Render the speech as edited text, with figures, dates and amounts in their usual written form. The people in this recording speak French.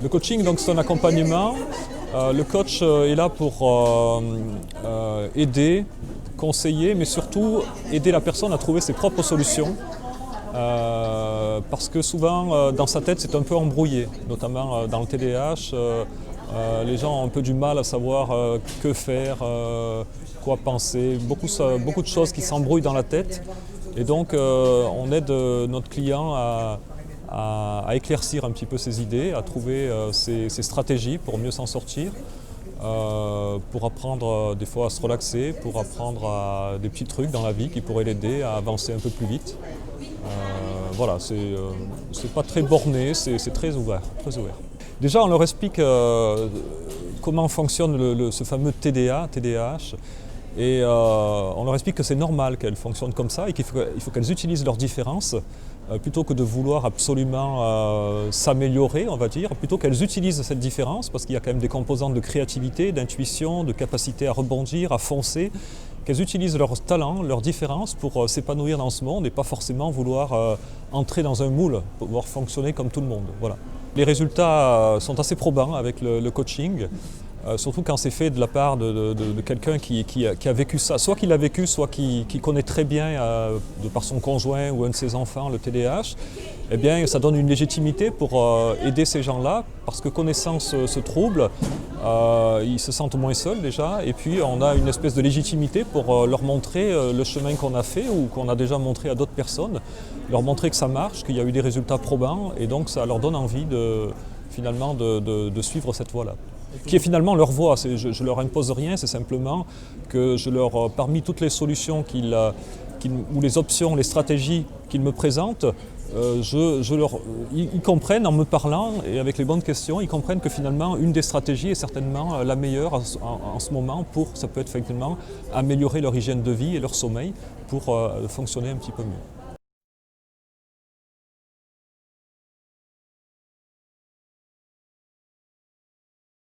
Le coaching, donc, c'est un accompagnement. Le coach est là pour aider, conseiller, mais surtout aider la personne à trouver ses propres solutions. Parce que souvent, dans sa tête, c'est un peu embrouillé, notamment dans le TDAH. Les gens ont un peu du mal à savoir que faire, quoi penser, beaucoup de choses qui s'embrouillent dans la tête. Et donc, on aide notre client à éclaircir un petit peu ses idées, à trouver ses stratégies pour mieux s'en sortir, pour apprendre des fois à se relaxer, pour apprendre à des petits trucs dans la vie qui pourraient l'aider à avancer un peu plus vite. Voilà, c'est pas très borné, c'est très ouvert, très ouvert. Déjà, on leur explique comment fonctionne ce fameux TDAH. Et on leur explique que c'est normal qu'elles fonctionnent comme ça et qu'il faut qu'elles utilisent leurs différences plutôt que de vouloir absolument s'améliorer, on va dire, plutôt qu'elles utilisent cette différence parce qu'il y a quand même des composantes de créativité, d'intuition, de capacité à rebondir, à foncer, qu'elles utilisent leurs talents, leurs différences pour s'épanouir dans ce monde et pas forcément vouloir entrer dans un moule, pouvoir fonctionner comme tout le monde. Voilà. Les résultats sont assez probants avec le coaching. Surtout quand c'est fait de la part de quelqu'un qui a vécu ça, soit qui l'a vécu, soit qui connaît très bien, de par son conjoint ou un de ses enfants, le TDAH, eh bien ça donne une légitimité pour aider ces gens-là, parce que connaissant ce trouble, ils se sentent moins seuls déjà, et puis on a une espèce de légitimité pour leur montrer le chemin qu'on a fait ou qu'on a déjà montré à d'autres personnes, leur montrer que ça marche, qu'il y a eu des résultats probants, et donc ça leur donne envie finalement de suivre cette voie-là, qui est finalement leur voie. Je ne leur impose rien, c'est simplement que parmi toutes les solutions ou les options, les stratégies qu'ils me présentent, ils comprennent en me parlant et avec les bonnes questions, ils comprennent que finalement une des stratégies est certainement la meilleure en ce moment ça peut être effectivement améliorer leur hygiène de vie et leur sommeil pour fonctionner un petit peu mieux.